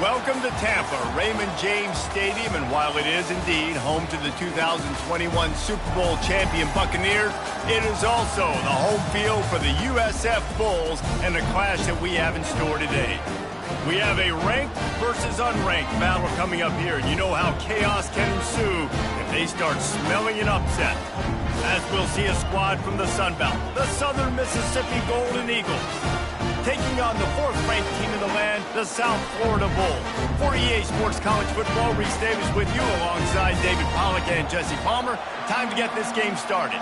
Welcome to Tampa, Raymond James Stadium, and while it is indeed home to the 2021 Super Bowl champion Buccaneers, it is also the home field for the USF Bulls and the clash that we have in store today. We have a ranked versus unranked battle coming up here, and you know how chaos can ensue if they start smelling an upset. As we'll see a squad from the Sun Belt, the Southern Mississippi Golden Eagles, taking on the fourth-ranked team in the land, the South Florida Bulls. For EA Sports College Football, Reese Davis with you alongside David Pollack and Jesse Palmer. Time to get this game started.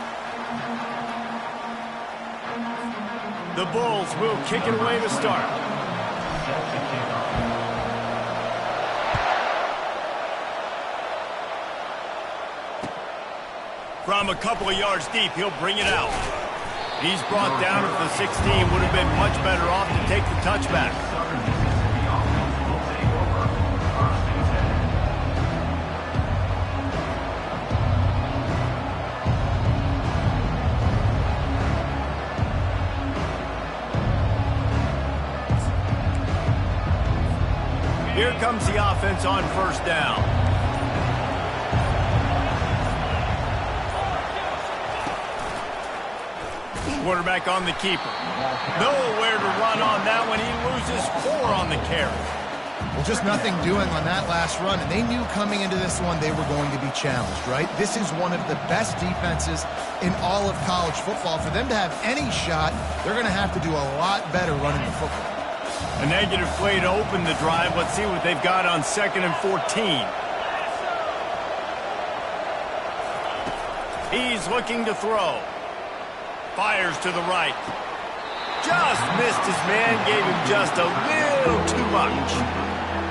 The Bulls will kick it away to start. From a couple of yards deep, he'll bring it out. He's brought down at the 16. Would have been much better off to take the touchback. Here comes the offense on first down. Quarterback on the keeper. Nowhere to run on that one. He loses 4 on the carry. Well, just nothing doing on that last run, and they knew coming into this one they were going to be challenged, right? This is one of the best defenses in all of college football. For them to have any shot, they're going to have to do a lot better running the football. A negative play to open the drive. Let's see what they've got on 2nd and 14. He's looking to throw. Fires to the right. Just missed his man, gave him just a little too much.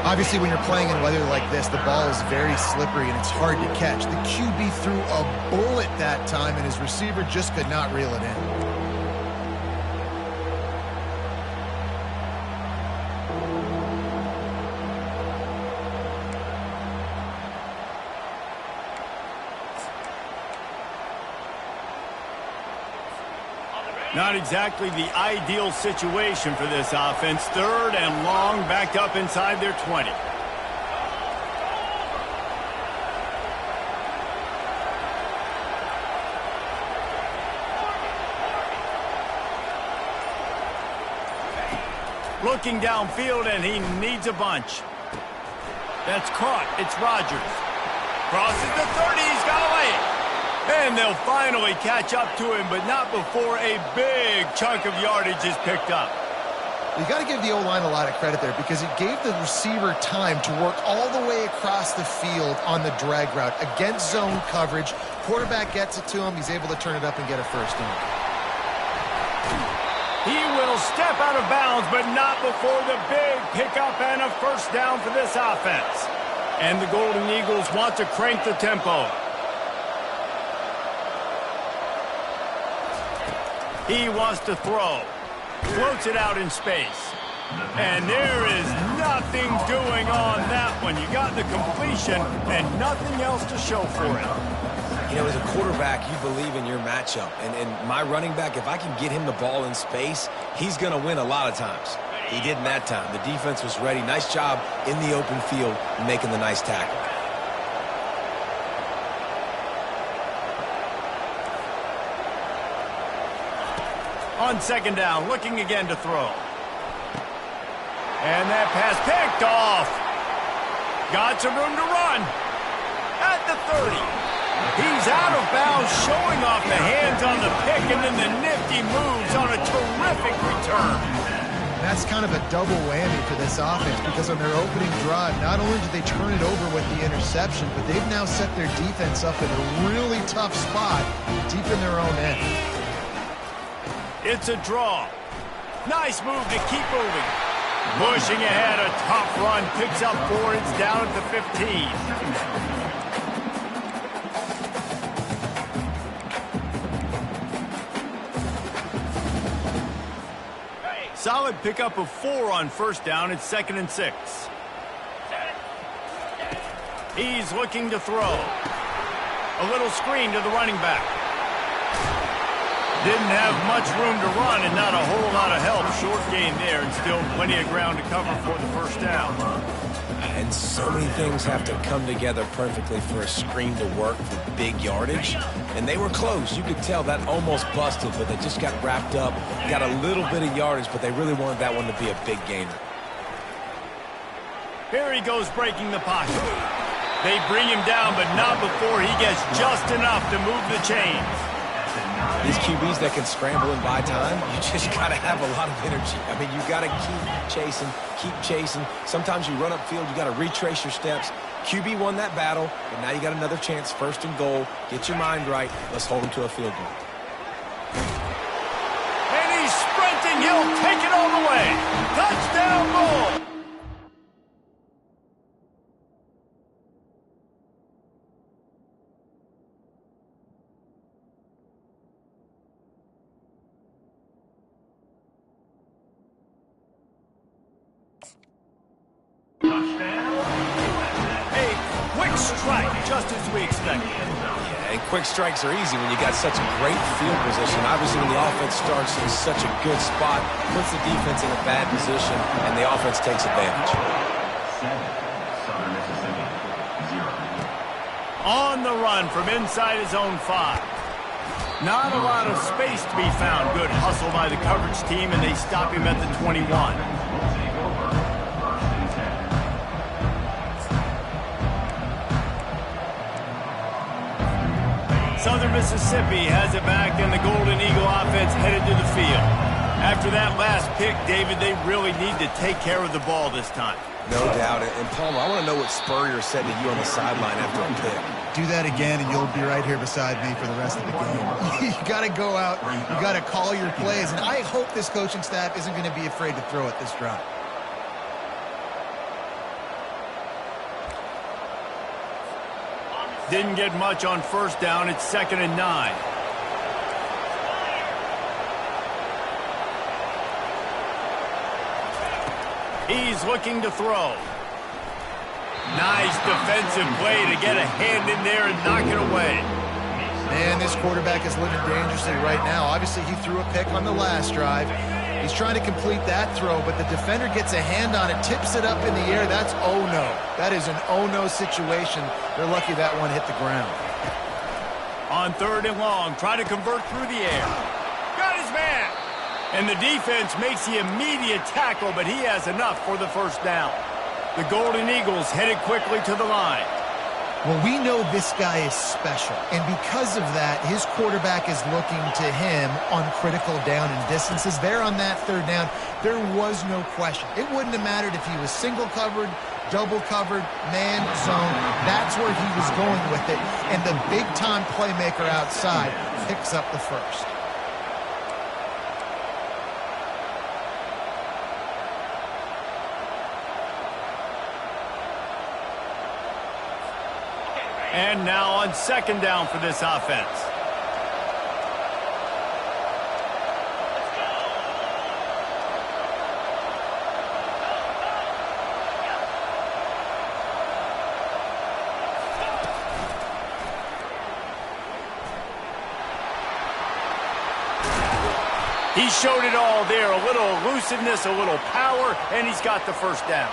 Obviously, when you're playing in weather like this, the ball is very slippery and it's hard to catch. The QB threw a bullet that time, and his receiver just could not reel it in. Not exactly the ideal situation for this offense. 3rd and long, backed up inside their 20. Looking downfield, and he needs a bunch. That's caught. It's Rodgers. Crosses the 30. He's got to lay it. And they'll finally catch up to him, but not before a big chunk of yardage is picked up. You got to give the O-line a lot of credit there because it gave the receiver time to work all the way across the field on the drag route against zone coverage. Quarterback gets it to him. He's able to turn it up and get a first down. He will step out of bounds, but not before the big pickup and a first down for this offense. And the Golden Eagles want to crank the tempo. He wants to throw. Floats it out in space. And there is nothing doing on that one. You got the completion and nothing else to show for it. You know, as a quarterback, you believe in your matchup. And my running back, if I can get him the ball in space, he's going to win a lot of times. He didn't that time. The defense was ready. Nice job in the open field making the nice tackle. On 2nd down, looking again to throw. And that pass picked off. Got some room to run. At the 30. He's out of bounds, showing off the hands on the pick, and then the nifty moves on a terrific return. That's kind of a double whammy for this offense because on their opening drive, not only did they turn it over with the interception, but they've now set their defense up in a really tough spot deep in their own end. It's a draw. Nice move to keep moving. Pushing ahead, a tough run. Picks up 4. It's down at the 15. Solid pickup of 4 on first down. It's 2nd and 6. He's looking to throw. A little screen to the running back. Didn't have much room to run and not a whole lot of help. Short gain there and still plenty of ground to cover for the first down. And so many things have to come together perfectly for a screen to work for big yardage. And they were close. You could tell that almost busted, but they just got wrapped up, got a little bit of yardage, but they really wanted that one to be a big gainer. Here he goes breaking the pocket. They bring him down, but not before he gets just enough to move the chains. These QBs that can scramble and buy time, you just got to have a lot of energy. I mean, you got to keep chasing, keep chasing. Sometimes you run upfield, you got to retrace your steps. QB won that battle, but now you got another chance, first and goal. Get your mind right. Let's hold him to a field goal. And he's sprinting. He'll take it all the way. Touchdown goal. Strike, just as we expected. Yeah, and quick strikes are easy when you got such a great field position. Obviously, when the offense starts in such a good spot, puts the defense in a bad position, and the offense takes advantage. On the run from inside his own 5. Not a lot of space to be found. Good hustle by the coverage team, and they stop him at the 21. Southern Mississippi has it back, and the Golden Eagle offense headed to the field. After that last pick, David, they really need to take care of the ball this time. No doubt. And Palmer, I want to know what Spurrier said to you on the sideline after a pick. Do that again, and you'll be right here beside me for the rest of the game. You got to go out. You got to call your plays, and I hope this coaching staff isn't going to be afraid to throw it this drive. Didn't get much on first down. It's 2nd and 9. He's looking to throw. Nice defensive play to get a hand in there and knock it away. Man, this quarterback is living dangerously right now. Obviously, he threw a pick on the last drive. He's trying to complete that throw, but the defender gets a hand on it, tips it up in the air. That's oh-no. That is an oh-no situation. They're lucky that one hit the ground. On 3rd and long, trying to convert through the air. Got his man. And the defense makes the immediate tackle, but he has enough for the first down. The Golden Eagles headed quickly to the line. Well, we know this guy is special, and because of that, his quarterback is looking to him on critical down and distances. There on that 3rd down, there was no question. It wouldn't have mattered if he was single covered, double covered, man, zone. That's where he was going with it, and the big-time playmaker outside picks up the first. And now on 2nd down for this offense. He showed it all there. A little elusiveness, a little power, and he's got the first down.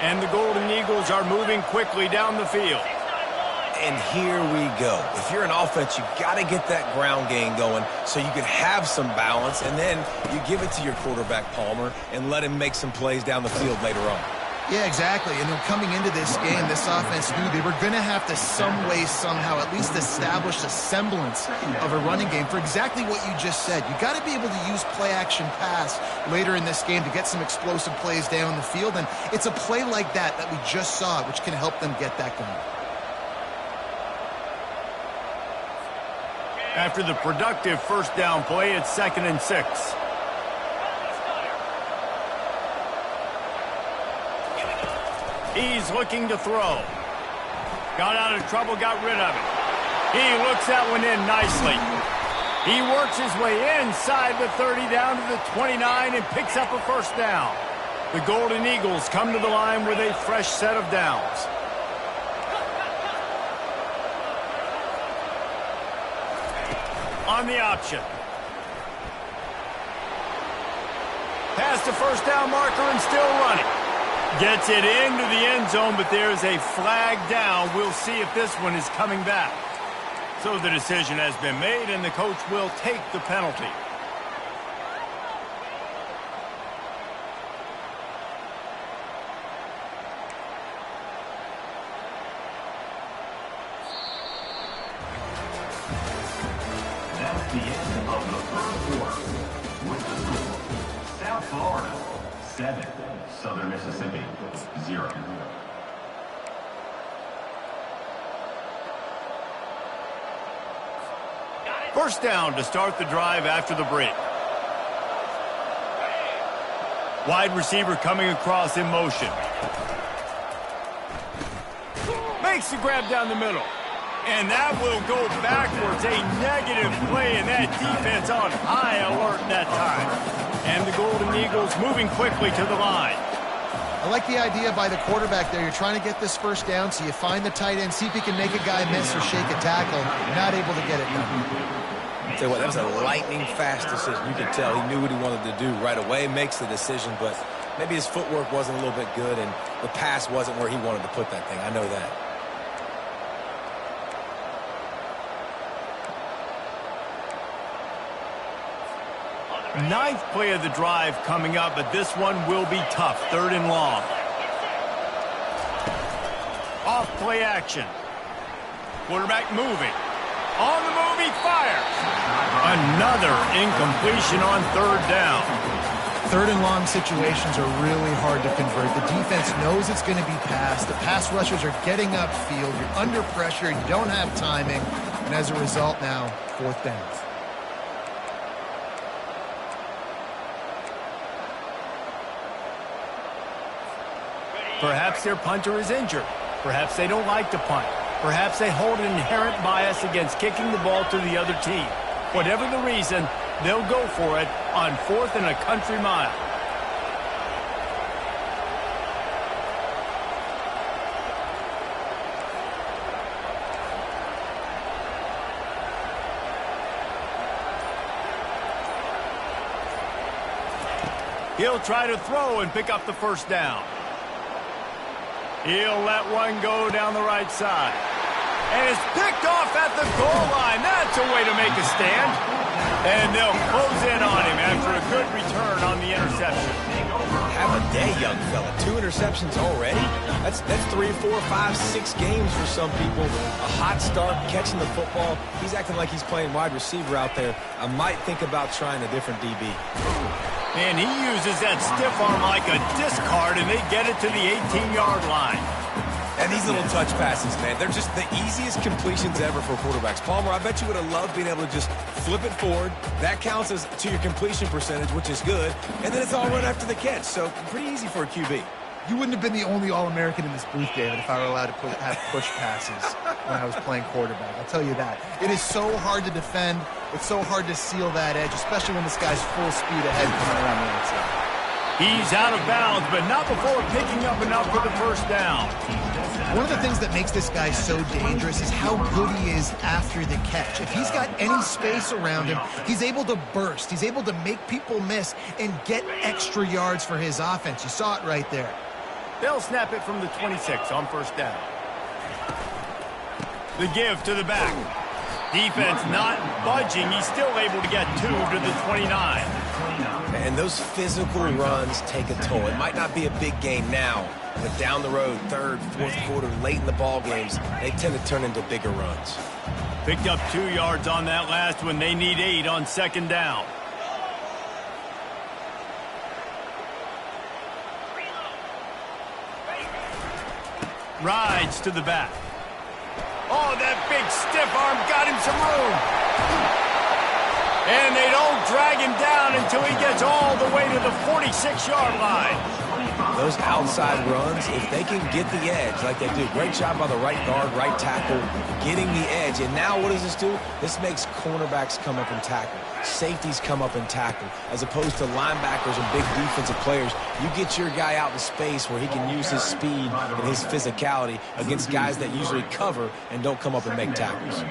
And the Golden Eagles are moving quickly down the field. And here we go. If you're an offense, you got to get that ground game going so you can have some balance, and then you give it to your quarterback, Palmer, and let him make some plays down the field later on. Yeah, exactly. And then coming into this game, this offense knew they were going to have to some way, somehow, at least establish a semblance of a running game for exactly what you just said. You got to be able to use play-action pass later in this game to get some explosive plays down the field, and it's a play like that that we just saw, which can help them get that going. After the productive first down play, it's 2nd and 6. He's looking to throw. Got out of trouble, got rid of it. He looks that one in nicely. He works his way inside the 30 down to the 29 and picks up a first down. The Golden Eagles come to the line with a fresh set of downs. On the option. Past the first down marker and still running. Gets it into the end zone, but there's a flag down. We'll see if this one is coming back. So the decision has been made, and the coach will take the penalty. That's the end of the first quarter. With the score, South Florida 7, Southern Mississippi 0. First down to start the drive after the break. Wide receiver coming across in motion. Makes the grab down the middle. And that will go backwards. A negative play, and that defense on high alert that time. And the Golden Eagles moving quickly to the line. I like the idea by the quarterback there. You're trying to get this first down, so you find the tight end, see if he can make a guy miss or shake a tackle. Not able to get it done. Tell you what, that was a lightning-fast decision. You could tell he knew what he wanted to do right away, makes the decision, but maybe his footwork wasn't a little bit good, and the pass wasn't where he wanted to put that thing. I know that. Ninth play of the drive coming up, but this one will be tough. 3rd and long. Off play action. Quarterback moving. On the move, he fires. Another incompletion on 3rd down. 3rd and long situations are really hard to convert. The defense knows it's going to be passed. The pass rushers are getting upfield. You're under pressure. You don't have timing. And as a result now, 4th down. Perhaps their punter is injured. Perhaps they don't like to punt. Perhaps they hold an inherent bias against kicking the ball to the other team. Whatever the reason, they'll go for it on 4th and a country mile. He'll try to throw and pick up the first down. He'll let one go down the right side. And it's picked off at the goal line. That's a way to make a stand. And they'll close in on him after a good return on the interception. Have a day, young fella. 2 interceptions already? That's 3, 4, 5, 6 games for some people. A hot start, catching the football. He's acting like he's playing wide receiver out there. I might think about trying a different DB. And he uses that stiff arm like a discard, and they get it to the 18-yard line. And these little touch passes, man, they're just the easiest completions ever for quarterbacks. Palmer, I bet you would have loved being able to just flip it forward. That counts as to your completion percentage, which is good. And then it's all run after the catch, so pretty easy for a QB. You wouldn't have been the only All-American in this booth, David, if I were allowed to have push passes when I was playing quarterback. I'll tell you that. It is so hard to defend. It's so hard to seal that edge, especially when this guy's full speed ahead coming around the outside. He's out of bounds, but not before picking up enough for the first down. One of the things that makes this guy so dangerous is how good he is after the catch. If he's got any space around him, he's able to burst. He's able to make people miss and get extra yards for his offense. You saw it right there. They'll snap it from the 26 on first down. The give to the back. Defense not budging. He's still able to get 2 to the 29. And those physical runs take a toll. It might not be a big game now, but down the road, 3rd, 4th quarter, late in the ball games, they tend to turn into bigger runs. Picked up 2 yards on that last one. They need 8 on 2nd down. Rides to the back. Oh, that big stiff arm got him some room. And they don't drag him down until he gets all the way to the 46-yard line. Those outside runs, if they can get the edge like they do, great job by the right guard, right tackle, getting the edge. And now what does this do? This makes cornerbacks come up and tackle. Safeties come up and tackle. As opposed to linebackers and big defensive players, you get your guy out in space where he can use his speed and his physicality against guys that usually cover and don't come up and make tackles.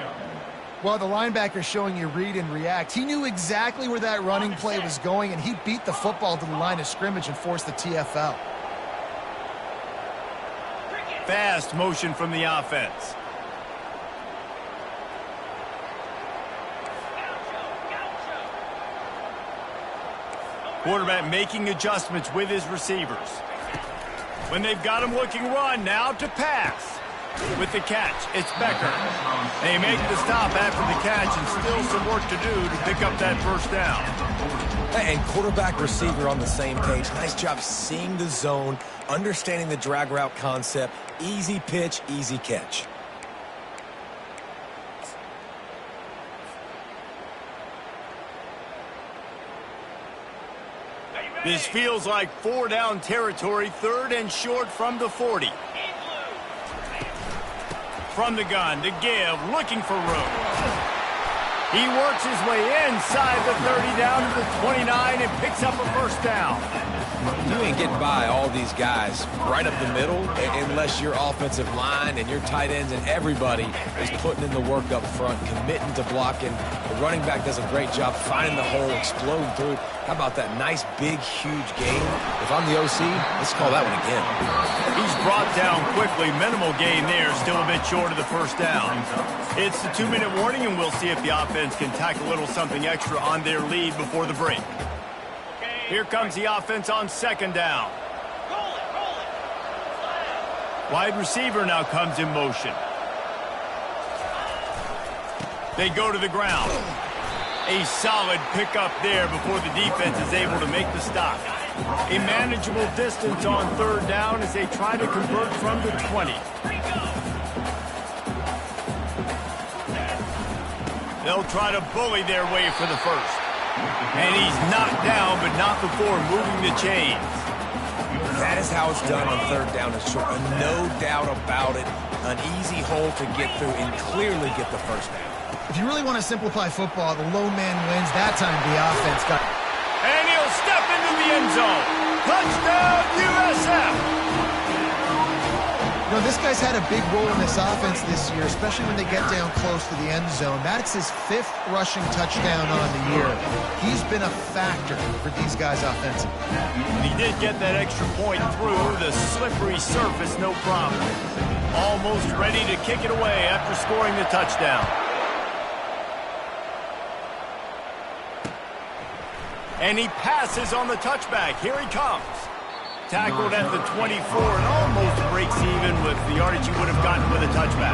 Well, the linebacker's showing you read and react. He knew exactly where that running play was going, and he beat the football to the line of scrimmage and forced the TFL. fast motion from the offense. Quarterback making adjustments with his receivers. When they've got him looking run, now to pass. With the catch, it's Becker. They make the stop after the catch and still some work to do to pick up that first down. And quarterback receiver on the same page. Nice job seeing the zone, understanding the drag route concept. Easy pitch, easy catch. This feels like 4-down territory, 3rd and short from the 40. From the gun to give, looking for room. He works his way inside the 30 down to the 29 and picks up a first down. You ain't getting by all these guys right up the middle unless your offensive line and your tight ends and everybody is putting in the work up front, committing to blocking. The running back does a great job finding the hole, exploding through. How about that nice, big, huge gain? If I'm the OC, let's call that one again. He's brought down quickly. Minimal gain there, still a bit short of the first down. It's the 2-minute warning, and we'll see if the offense can tack a little something extra on their lead before the break. Here comes the offense on 2nd down. Wide receiver now comes in motion. They go to the ground. A solid pickup there before the defense is able to make the stop. A manageable distance on 3rd down as they try to convert from the 20. They'll try to bully their way for the first. And he's knocked down, but not before moving the chains. That is how it's done on 3rd down and short. No doubt about it. An easy hole to get through and clearly get the first down. If you really want to simplify football, the low man wins. That time the offense got... And he'll step into the end zone. Touchdown, USF! You know, this guy's had a big role in this offense this year, especially when they get down close to the end zone. That's his 5th rushing touchdown on the year. He's been a factor for these guys offensively. He did get that extra point through the slippery surface, no problem. Almost ready to kick it away after scoring the touchdown. And he passes on the touchback. Here he comes. Tackled at the 24 and almost breaks even with the yardage he would have gotten with a touchback.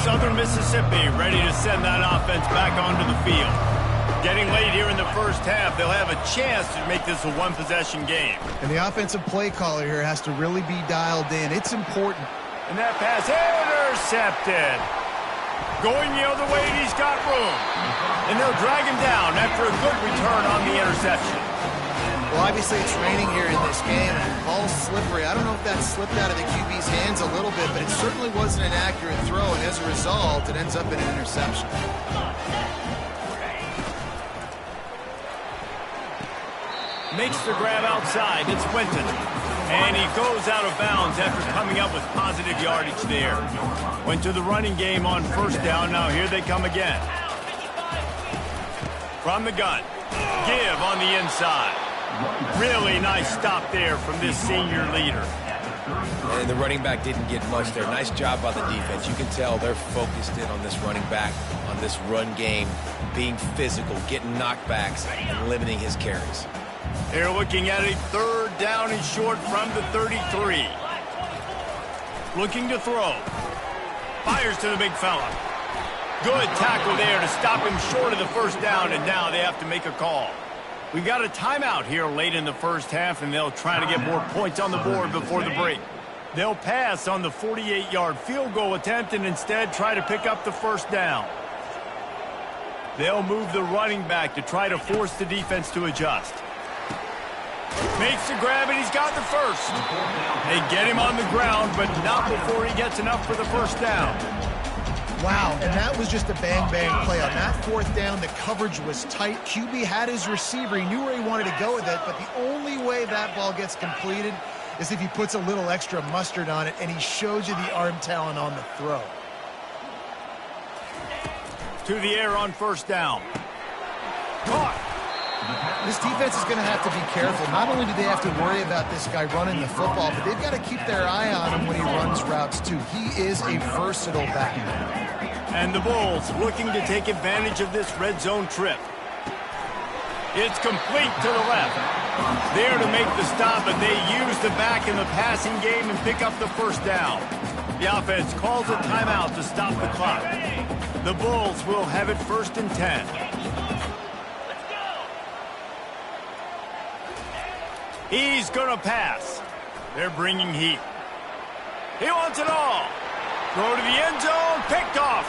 Southern Mississippi ready to send that offense back onto the field. Getting late here in the first half, they'll have a chance to make this a one-possession game. And the offensive play caller here has to really be dialed in. It's important. And that pass intercepted. Going the other way, and he's got room. And they'll drag him down after a good return on the interception. Well, obviously it's raining here in this game, and the ball's slippery. I don't know if that slipped out of the QB's hands a little bit, but it certainly wasn't an accurate throw, and as a result, it ends up in an interception. Makes the grab outside. It's Winton. And he goes out of bounds after coming up with positive yardage there. Went to the running game on 1st down. Now here they come again. From the gun. Give on the inside. Really nice stop there from this senior leader. And the running back didn't get much there. Nice job by the defense. You can tell they're focused in on this running back, on this run game, being physical, getting knockbacks, and limiting his carries. They're looking at a 3rd down and short from the 33. Looking to throw. Fires to the big fella. Good tackle there to stop him short of the first down, and now they have to make a call. We've got a timeout here late in the first half, and they'll try to get more points on the board before the break. They'll pass on the 48-yard field goal attempt and instead try to pick up the first down. They'll move the running back to try to force the defense to adjust. Makes the grab, and he's got the first. They get him on the ground, but not before he gets enough for the first down. Wow, and that was just a bang-bang play. On that 4th down, the coverage was tight. QB had his receiver. He knew where he wanted to go with it, but the only way that ball gets completed is if he puts a little extra mustard on it and he shows you the arm talent on the throw. To the air on first down. Caught. This defense is going to have to be careful. Not only do they have to worry about this guy running the football, but they've got to keep their eye on him when he runs routes too. He is a versatile back. And the Bulls looking to take advantage of this red zone trip. It's complete to the left. There to make the stop, but they use the back in the passing game and pick up the first down. The offense calls a timeout to stop the clock. The Bulls will have it 1st and 10. He's going to pass. They're bringing heat. He wants it all. Throw to the end zone, picked off.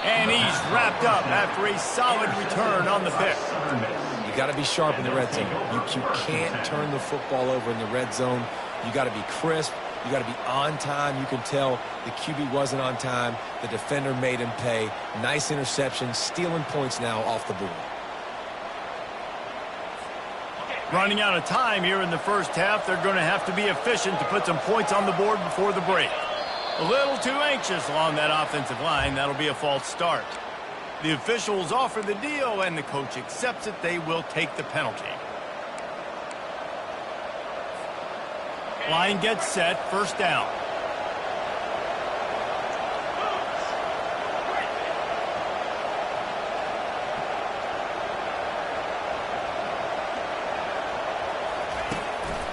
And he's wrapped up after a solid return on the pick. You got to be sharp in the red zone. You can't turn the football over in the red zone. You got to be crisp. You got to be on time. You can tell the QB wasn't on time. The defender made him pay. Nice interception, stealing points now off the board. Running out of time here in the first half. They're going to have to be efficient to put some points on the board before the break. A little too anxious along that offensive line. That'll be a false start. The officials offer the deal, and the coach accepts it. They will take the penalty. Line gets set. First down.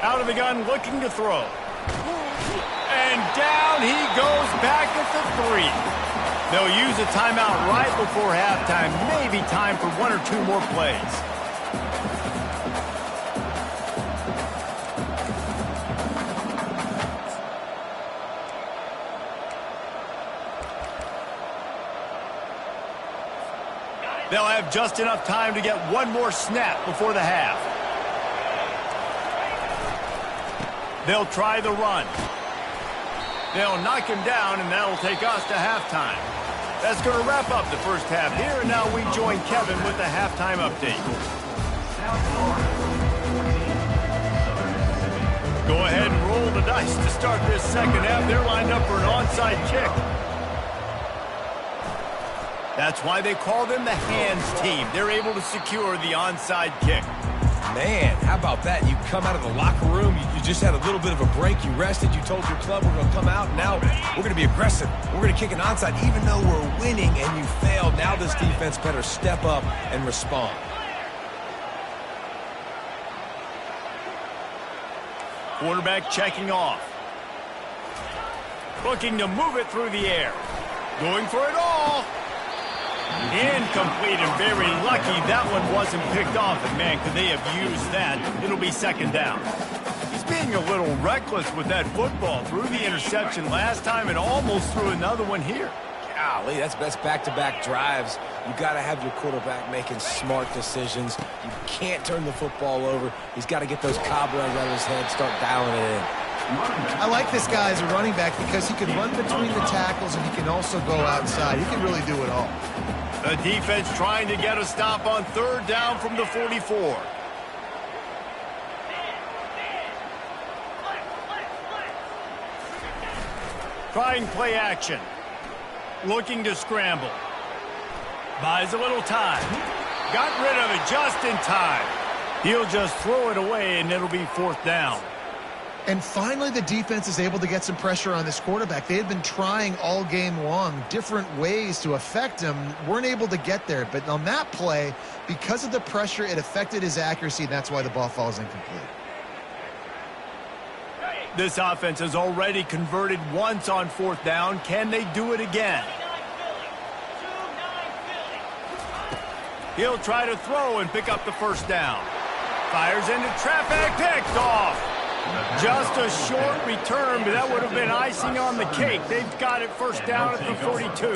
Out of the gun, looking to throw. And down he goes back at the 3. They'll use a timeout right before halftime. Maybe time for 1 or 2 more plays. They'll have just enough time to get 1 more snap before the half. They'll try the run. They'll knock him down, and that'll take us to halftime. That's going to wrap up the first half here, and now we join Kevin with the halftime update. Go ahead and roll the dice to start this second half. They're lined up for an onside kick. That's why they call them the hands team. They're able to secure the onside kick. Man, how about that? You come out of the locker room, you just had a little bit of a break, you rested, you told your club we're going to come out, and now we're going to be aggressive. We're going to kick an onside even though we're winning and you failed. Now this defense better step up and respond. Quarterback checking off. Looking to move it through the air. Going for it all. Incomplete, and very lucky that one wasn't picked off. And man, could they have used that? It'll be second down. He's being a little reckless with that football. Threw the interception last time and almost threw another one here. Golly, that's best back-to-back drives. You got to have your quarterback making smart decisions. You can't turn the football over. He's got to get those cobwebs out of his head, start dialing it in. I like this guy as a running back because he can run between the tackles and he can also go outside. He can really do it all. The defense trying to get a stop on third down from the 44. Trying play action. Looking to scramble. Buys a little time. Got rid of it just in time. He'll just throw it away, and it'll be fourth down. And finally, the defense is able to get some pressure on this quarterback. They had been trying all game long different ways to affect him. Weren't able to get there. But on that play, because of the pressure, it affected his accuracy, and that's why the ball falls incomplete. This offense has already converted once on fourth down. Can they do it again? He'll try to throw and pick up the first down. Fires into traffic, picked off. Just a short return, but that would have been icing on the cake. They've got it first down at the 42.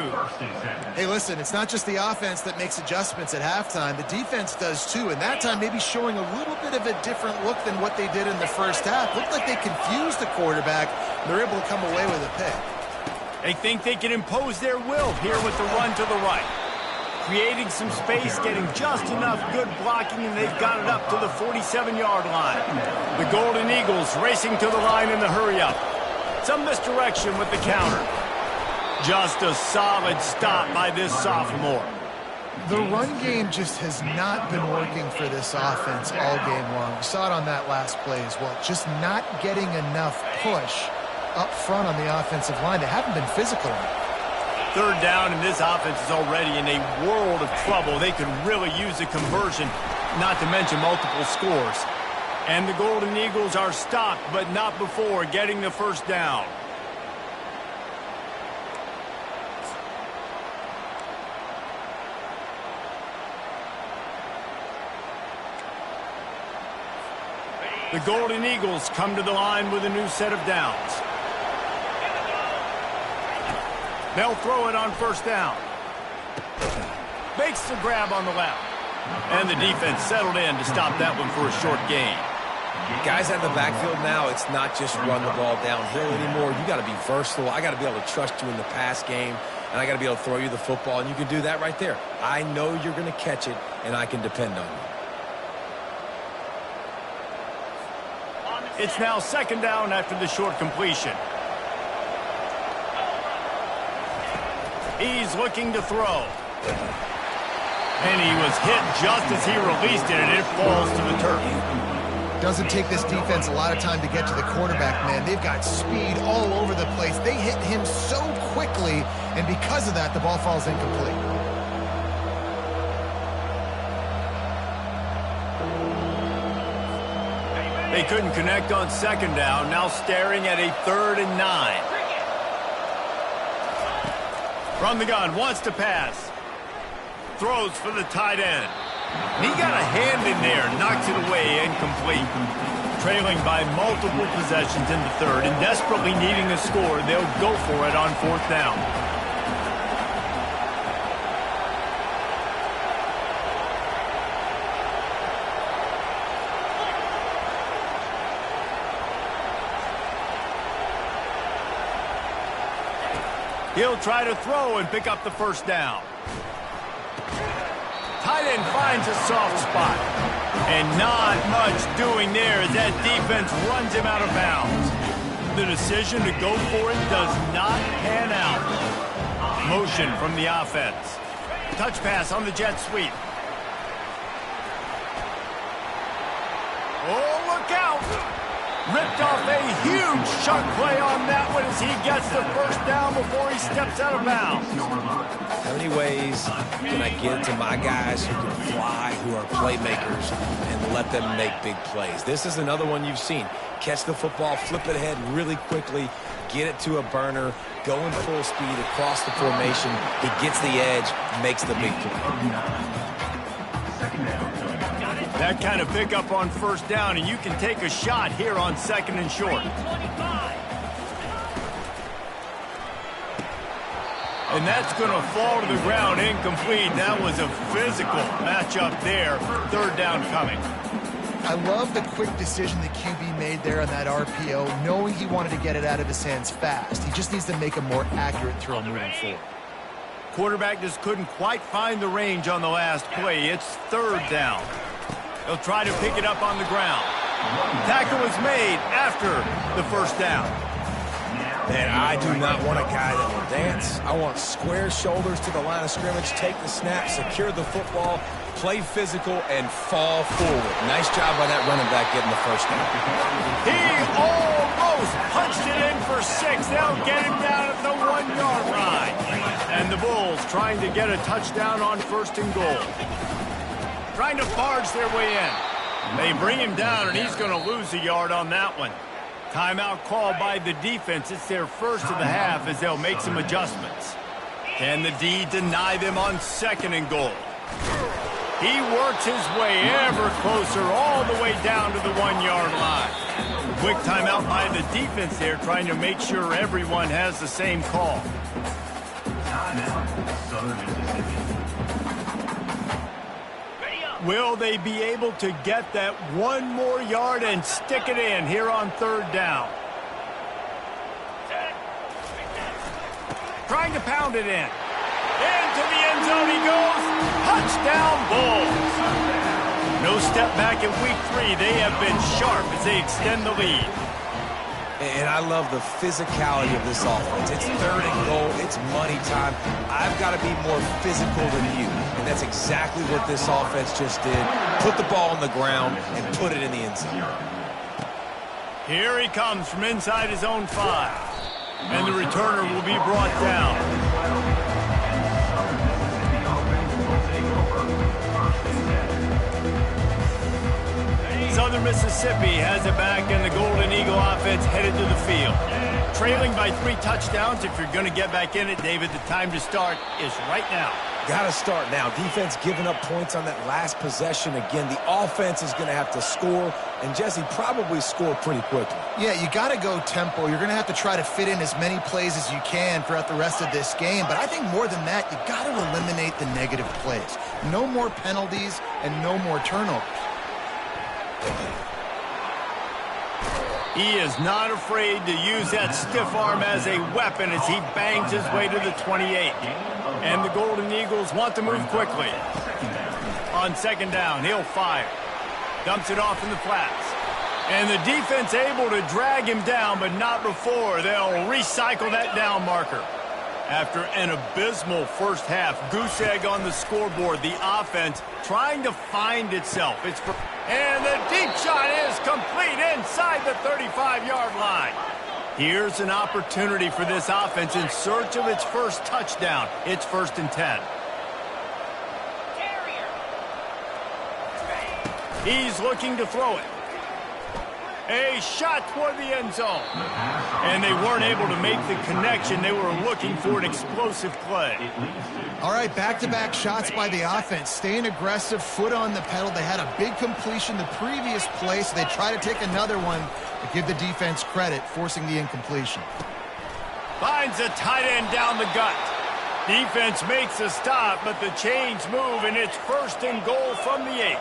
Hey, listen, it's not just the offense that makes adjustments at halftime. The defense does too, and that time maybe showing a little bit of a different look than what they did in the first half. Looked like they confused the quarterback. They're able to come away with a pick. They think they can impose their will here with the run to the right. creating some space, getting just enough good blocking, and they've got it up to the 47-yard line. The Golden Eagles racing to the line in the hurry-up. Some misdirection with the counter. Just a solid stop by this sophomore. The run game just has not been working for this offense all game long. We saw it on that last play as well. Just not getting enough push up front on the offensive line. They haven't been physical enough. Third down, and this offense is already in a world of trouble. They could really use a conversion, not to mention multiple scores. And the Golden Eagles are stopped, but not before getting the first down. The Golden Eagles come to the line with a new set of downs. They'll throw it on first down. Makes the grab on the left. And the defense settled in to stop that one for a short gain. Guys at the backfield now, it's not just run the ball downhill anymore. You got to be versatile. I got to be able to trust you in the pass game, and I got to be able to throw you the football, and you can do that right there. I know you're going to catch it, and I can depend on you. It's now second down after the short completion. He's looking to throw. And he was hit just as he released it, and it falls to the turf. Doesn't take this defense a lot of time to get to the quarterback, man. They've got speed all over the place. They hit him so quickly, and because of that, the ball falls incomplete. They couldn't connect on second down, now staring at a 3rd and 9. From the gun, wants to pass. Throws for the tight end. He got a hand in there, knocks it away, incomplete. Trailing by multiple possessions in the 3rd and desperately needing a score, they'll go for it on 4th down. He'll try to throw and pick up the first down. Tight end finds a soft spot. And not much doing there as that defense runs him out of bounds. The decision to go for it does not pan out. Motion from the offense. Touch pass on the jet sweep. Oh, look out! Ripped off a huge chunk play on that one as he gets the first down before he steps out of bounds. How many ways can I get to my guys who can fly, who are playmakers, and let them make big plays? This is another one you've seen. Catch the football, flip it ahead really quickly, get it to a burner, go in full speed across the formation. He gets the edge, makes the big play. That kind of pickup on first down, and you can take a shot here on 2nd and short. And that's going to fall to the ground incomplete. That was a physical matchup there. 3rd down coming. I love the quick decision the QB made there on that RPO, knowing he wanted to get it out of his hands fast. He just needs to make a more accurate throw moving forward. Quarterback just couldn't quite find the range on the last play. It's 3rd down. They'll try to pick it up on the ground. Tackle was made after the first down. And I do not want a guy that will dance. I want square shoulders to the line of scrimmage, take the snap, secure the football, play physical, and fall forward. Nice job by that running back getting the first down. He almost punched it in for 6. They'll get him down at the 1-yard line. And the Bulls trying to get a touchdown on 1st and goal. Trying to barge their way in. They bring him down, and he's going to lose a yard on that one. Timeout called by the defense. It's their first of the half as they'll make some adjustments. Can the D deny them on 2nd and goal? He works his way ever closer all the way down to the 1-yard line. Quick timeout by the defense there, trying to make sure everyone has the same call. Timeout, Southern Mississippi. Will they be able to get that 1 more yard and stick it in here on 3rd down? Trying to pound it in. Into the end zone he goes. Touchdown, Bulls. No step back in week 3. They have been sharp as they extend the lead. And I love the physicality of this offense. It's 3rd and goal. It's money time. I've got to be more physical than you. And that's exactly what this offense just did. Put the ball on the ground and put it in the end zone. Here he comes from inside his own 5. And the returner will be brought down. Southern Mississippi has it back, and the Golden Eagle offense headed to the field. Trailing by 3 touchdowns. If you're going to get back in it, David, the time to start is right now. Got to start now. Defense giving up points on that last possession. Again, the offense is going to have to score, and Jesse probably score pretty quickly. Yeah, you got to go tempo. You're going to have to try to fit in as many plays as you can throughout the rest of this game. But I think more than that, you got to eliminate the negative plays. No more penalties and no more turnovers. He is not afraid to use that stiff arm as a weapon as he bangs his way to the 28. And the Golden Eagles want to move quickly. On 2nd down, he'll fire. Dumps it off in the flats. And the defense able to drag him down, but not before they'll recycle that down marker. After an abysmal first half, goose egg on the scoreboard, the offense trying to find itself. And the deep shot is complete inside the 35-yard line. Here's an opportunity for this offense in search of its first touchdown. It's 1st and 10. He's looking to throw it. A shot toward the end zone. And they weren't able to make the connection. They were looking for an explosive play. All right, back-to-back shots by the offense. Staying aggressive, foot on the pedal. They had a big completion the previous play, so they try to take another one, but give the defense credit, forcing the incompletion. Finds a tight end down the gut. Defense makes a stop, but the chains move, and it's 1st and goal from the 8.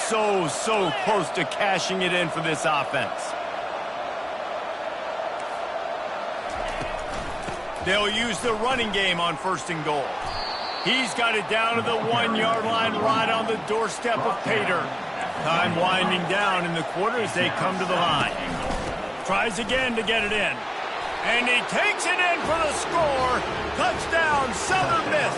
So close to cashing it in for this offense. They'll use the running game on 1st and goal. He's got it down to the 1-yard line right on the doorstep of Pater. Time winding down in the quarter as they come to the line. Tries again to get it in. And he takes it in for the score. Touchdown, Southern Miss.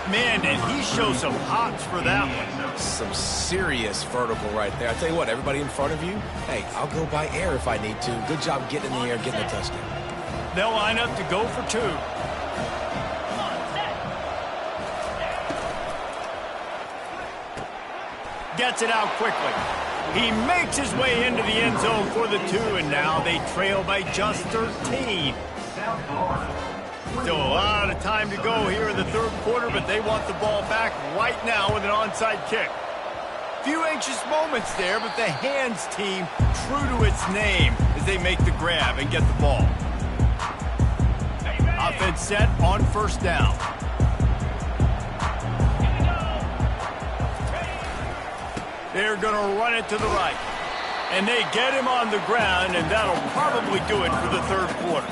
Man, did he show some hops for that one. Some serious vertical right there. I tell you what, everybody in front of you, hey, I'll go by air if I need to. Good job getting in the air, getting a touchdown. They'll line up to go for 2. Gets it out quickly. He makes his way into the end zone for the 2, and now they trail by just 13. Still a lot of time to go here in the 3rd quarter, but they want the ball back right now with an onside kick. Few anxious moments there, but the hands team true to its name as they make the grab and get the ball. Offense set on 1st down. They're going to run it to the right. And they get him on the ground, and that'll probably do it for the 3rd quarter.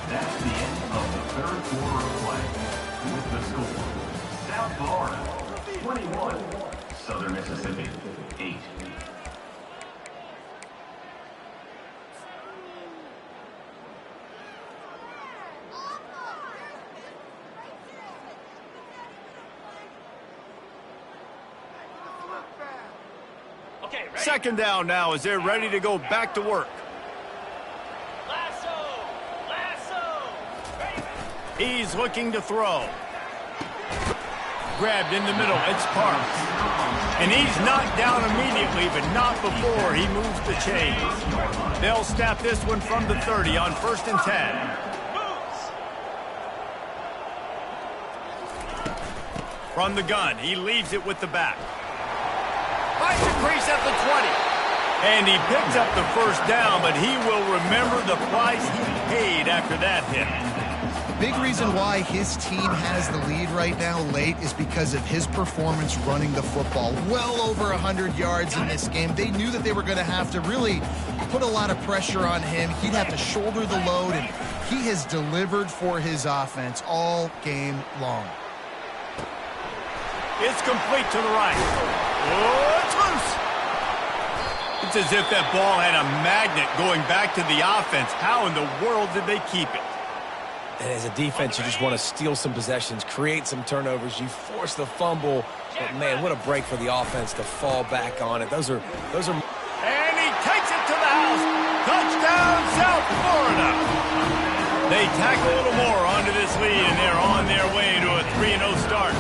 That's the end of the 3rd quarter of play. With the score, South Florida 21, Southern Mississippi 8. Second down now as they're ready to go back to work. He's looking to throw. Grabbed in the middle. It's Parks. And he's knocked down immediately, but not before he moves the chains. They'll snap this one from the 30 on 1st and 10. From the gun, he leaves it with the back. Finds a crease at the 20. And he picks up the 1st down, but he will remember the price he paid after that hit. big reason why his team has the lead right now late is because of his performance running the football. Well over 100 yards in this game. They knew that they were going to have to really put a lot of pressure on him. He'd have to shoulder the load, and he has delivered for his offense all game long. It's complete to the right. Oh, it's loose. It's as if that ball had a magnet going back to the offense. How in the world did they keep it? And as a defense, you just want to steal some possessions, create some turnovers. You force the fumble. But, man, what a break for the offense to fall back on it. Those are. And he takes it to the house. Touchdown, South Florida. They tack a little more onto this lead, and they're on their way to a 3-0 start.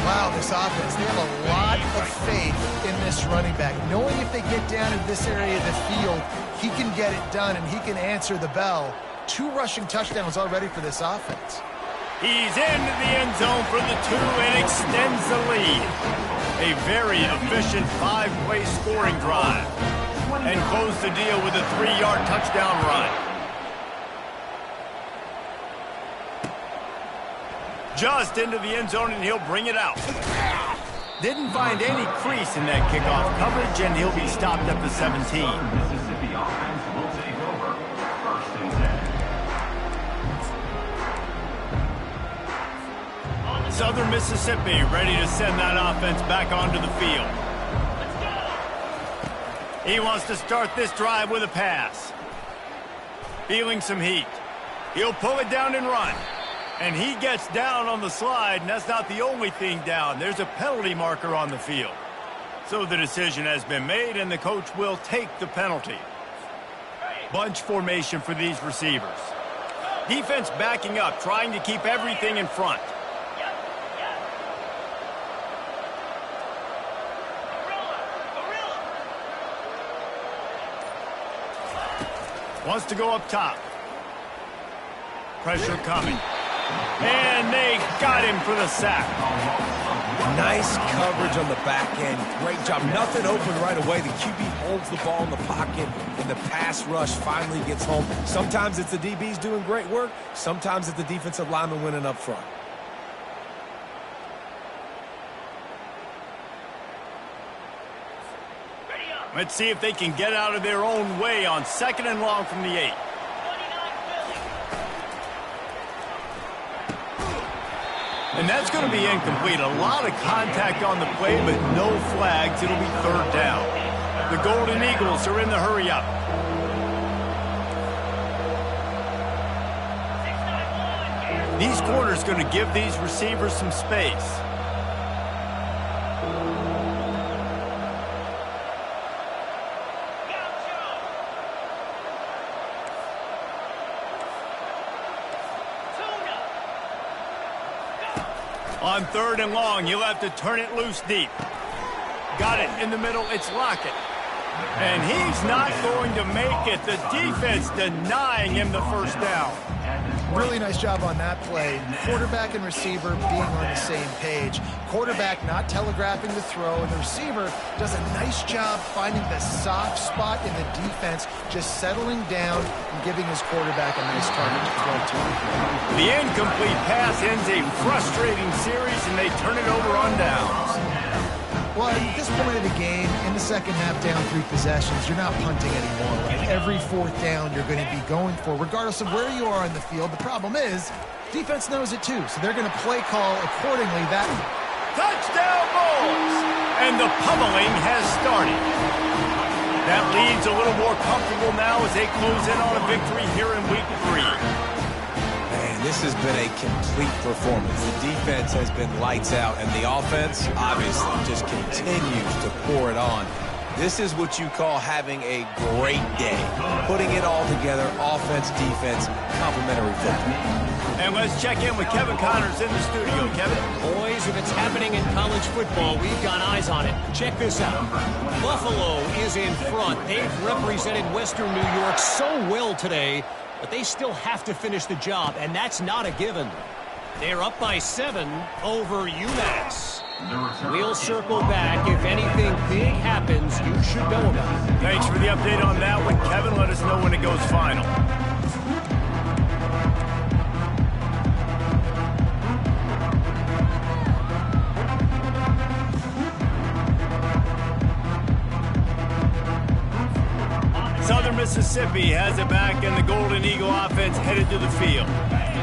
Wow, this offense, they have a lot of faith in this running back. Knowing if they get down in this area of the field, he can get it done and he can answer the bell. 2 rushing touchdowns already for this offense. He's into the end zone for the 2 and extends the lead. A very efficient 5-play scoring drive. And close the deal with a 3-yard touchdown run. Just into the end zone, and he'll bring it out. Didn't find any crease in that kickoff coverage, and he'll be stopped at the 17. Mississippi offense will take over. 1st and 10. Southern Mississippi ready to send that offense back onto the field. He wants to start this drive with a pass. Feeling some heat. He'll pull it down and run. And he gets down on the slide, and that's not the only thing down. There's a penalty marker on the field. So the decision has been made, and the coach will take the penalty. Bunch formation for these receivers. Defense backing up, trying to keep everything in front. Wants to go up top. Pressure coming. And they got him for the sack. Nice coverage on the back end. Great job. Nothing open right away. The QB holds the ball in the pocket, and the pass rush finally gets home. Sometimes it's the DBs doing great work. Sometimes it's the defensive lineman winning up front. Let's see if they can get out of their own way on 2nd and long from the 8. And that's going to be incomplete. A lot of contact on the play, but no flags. It'll be 3rd down. The Golden Eagles are in the hurry-up. These corners going to give these receivers some space. On 3rd and long, you'll have to turn it loose deep. Got it in the middle. It's Lockett. And he's not going to make it. The defense denying him the 1st down. Really nice job on that play. Quarterback and receiver being on the same page. Quarterback not telegraphing the throw, and the receiver does a nice job finding the soft spot in the defense, just settling down and giving his quarterback a nice target to throw to. The incomplete pass ends a frustrating series, and they turn it over on downs. Well, at this point of the game, in the second half, down 3 possessions, you're not punting anymore. Like every 4th down you're going to be going for, regardless of where you are on the field. The problem is, defense knows it too, so they're going to play call accordingly. That touchdown Bulls! And the pummeling has started. That lead's a little more comfortable now as they close in on a victory here in week 3. This has been a complete performance. The defense has been lights out, and the offense, obviously, just continues to pour it on. This is what you call having a great day. Putting it all together, offense, defense, complementary football. And let's check in with Kevin Connors in the studio. Kevin? Boys, if it's happening in college football, we've got eyes on it. Check this out. Buffalo is in front. They've represented Western New York so well today, but they still have to finish the job, and that's not a given. They're up by 7 over UMass. We'll circle back. If anything big happens, you should know about it. Thanks for the update on that one, Kevin. Let us know when it goes final. Mississippi has it back, and the Golden Eagle offense headed to the field.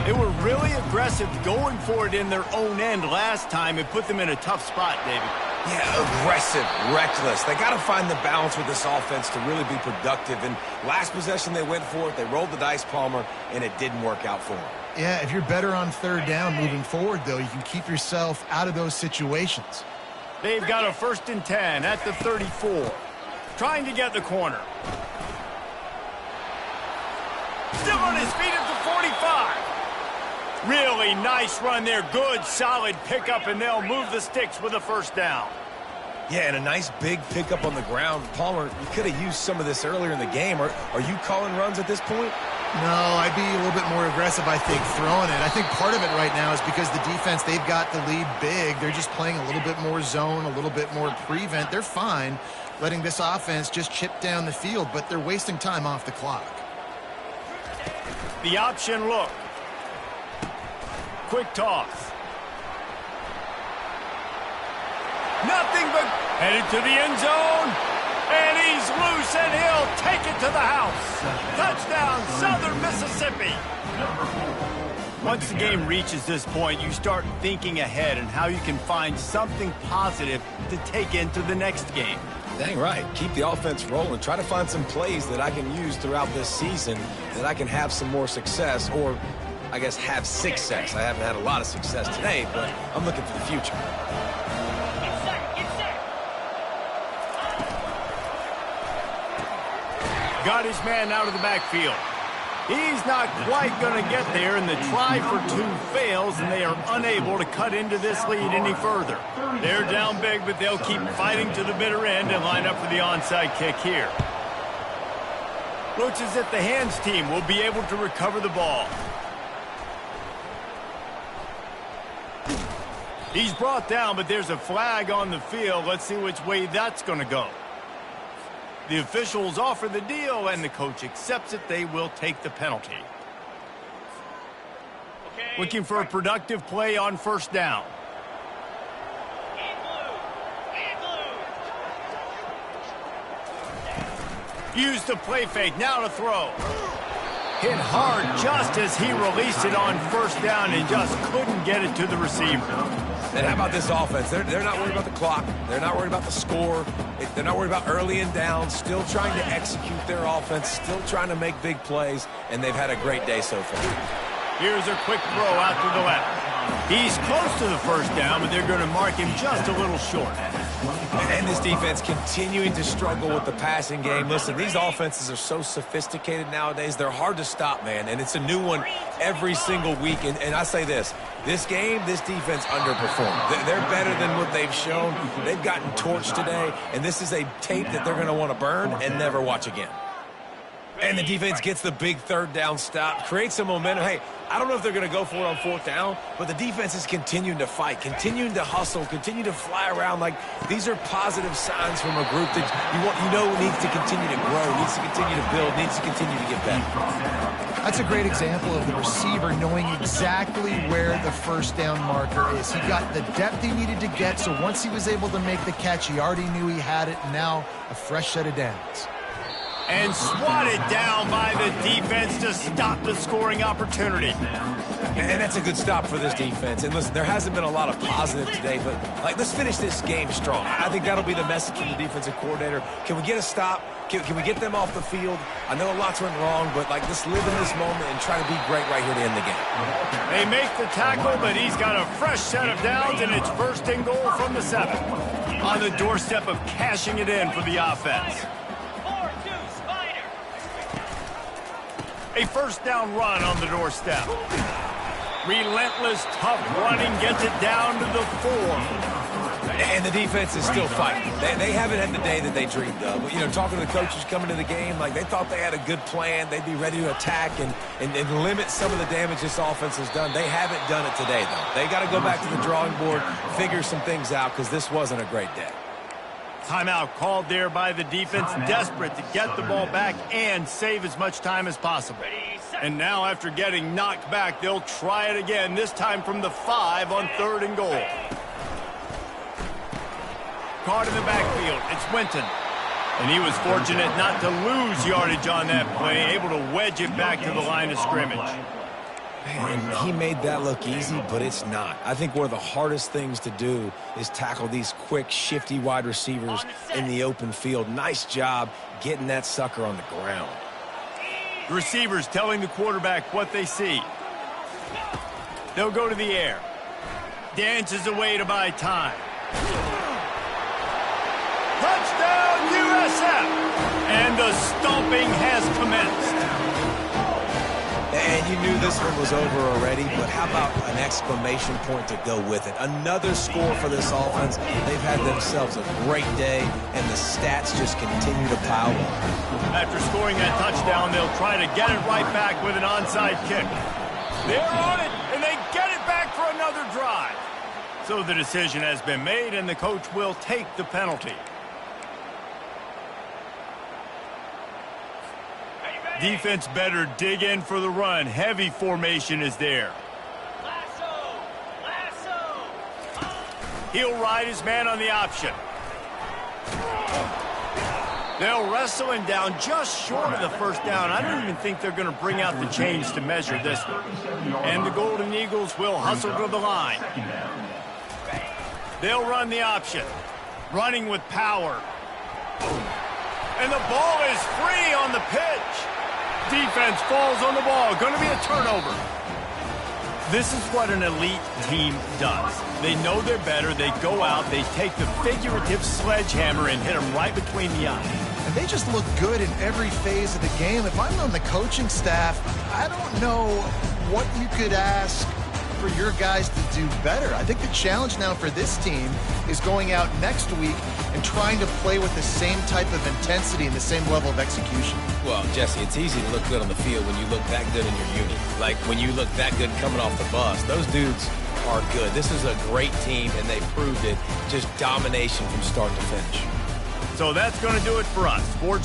They were really aggressive going for it in their own end last time. It put them in a tough spot, David. Yeah, aggressive, reckless. They got to find the balance with this offense to really be productive. And last possession, they went for it. They rolled the dice, Palmer, and it didn't work out for them. Yeah, if you're better on third down moving forward, though, you can keep yourself out of those situations. They've got a 1st and 10 at the 34. Trying to get the corner. Still on his feet at the 45. Really nice run there. Good, solid pickup, and they'll move the sticks with a 1st down. Yeah, and a nice big pickup on the ground. Palmer, you could have used some of this earlier in the game. Are you calling runs at this point? No, I'd be a little bit more aggressive, I think, throwing it. I think part of it right now is because the defense, they've got the lead big. They're just playing a little bit more zone, a little bit more prevent. They're fine letting this offense just chip down the field, but they're wasting time off the clock. The option look. Quick toss. Nothing but headed to the end zone. And he's loose, and he'll take it to the house. Touchdown, Southern Mississippi. Once the game reaches this point, you start thinking ahead and how you can find something positive to take into the next game. Dang right. Keep the offense rolling. Try to find some plays that I can use throughout this season that I can have some more success, or I guess have success. I haven't had a lot of success today, but I'm looking for the future. Got his man out of the backfield. He's not quite going to get there, and the try for 2 fails, and they are unable to cut into this lead any further. They're down big, but they'll keep fighting to the bitter end and line up for the onside kick here. Looks as if the hands team will be able to recover the ball. He's brought down, but there's a flag on the field. Let's see which way that's going to go. The officials offer the deal, and the coach accepts it. They will take the penalty. Looking for a productive play on 1st down. Use the play fake. Now to throw. Hit hard just as he released it on 1st down and just couldn't get it to the receiver. And how about this offense? They're not worried about the clock. They're not worried about the score. They're not worried about early and down. Still trying to execute their offense. Still trying to make big plays. And they've had a great day so far. Here's a quick throw out to the left. He's close to the 1st down, but they're going to mark him just a little short. And this defense continuing to struggle with the passing game. Listen, these offenses are so sophisticated nowadays. They're hard to stop, man. And it's a new one every single week. And I say this game, this defense underperformed. They're better than what they've shown. They've gotten torched today. And this is a tape that they're going to want to burn and never watch again. And the defense gets the big 3rd down stop, creates some momentum. Hey, I don't know if they're going to go for it on 4th down, but the defense is continuing to fight, continuing to hustle, continue to fly around. Like, these are positive signs from a group that you know needs to continue to grow, needs to continue to build, needs to continue to get better. That's a great example of the receiver knowing exactly where the 1st down marker is. He got the depth he needed to get, so once he was able to make the catch, he already knew he had it, and now a fresh set of downs. And swatted down by the defense to stop the scoring opportunity. And that's a good stop for this defense. And listen, there hasn't been a lot of positive today, but let's finish this game strong. I think that'll be the message from the defensive coordinator. Can we get a stop? Can we get them off the field? I know a lot's went wrong, but let's live in this moment and try to be great right here to end the game. They make the tackle, but he's got a fresh set of downs, and it's 1st and goal from the 7. On the doorstep of cashing it in for the offense. A 1st down run on the doorstep. Relentless, tough running gets it down to the 4. And the defense is still fighting. They haven't had the day that they dreamed of. You know, talking to the coaches coming to the game, they thought they had a good plan. They'd be ready to attack and limit some of the damage this offense has done. They haven't done it today, though. They got to go back to the drawing board, figure some things out, because this wasn't a great day. Timeout called there by the defense, desperate to get the ball back and save as much time as possible. And now after getting knocked back, they'll try it again, this time from the 5 on 3rd and goal. Caught in the backfield, it's Winton. And he was fortunate not to lose yardage on that play, able to wedge it back to the line of scrimmage. Man, he made that look easy, but it's not. I think one of the hardest things to do is tackle these quick, shifty wide receivers in the open field. Nice job getting that sucker on the ground. The receivers telling the quarterback what they see. They'll go to the air. Dances away to buy time. Touchdown, USF! And the stomping has commenced. And you knew this one was over already, but how about an exclamation point to go with it? Another score for this offense. They've had themselves a great day, and the stats just continue to pile on. After scoring that touchdown, they'll try to get it right back with an onside kick. They're on it, and they get it back for another drive. So the decision has been made, and the coach will take the penalty. Defense better dig in for the run. Heavy formation is there. He'll ride his man on the option. They'll wrestle him down just short of the first down. I don't even think they're going to bring out the chains to measure this one. And the Golden Eagles will hustle to the line. They'll run the option. Running with power. And the ball is free on the pitch. Defense falls on the ball. Going to be a turnover. This is what an elite team does. They know they're better. They go out. They take the figurative sledgehammer and hit them right between the eyes. And they just look good in every phase of the game. If I'm on the coaching staff, I don't know what you could ask for your guys to do better. I think the challenge now for this team is going out next week and trying to play with the same type of intensity and the same level of execution. Well, Jesse, it's easy to look good on the field when you look that good in your unit. Like when you look that good coming off the bus. Those dudes are good. This is a great team, and they proved it. Just domination from start to finish. So that's going to do it for us. For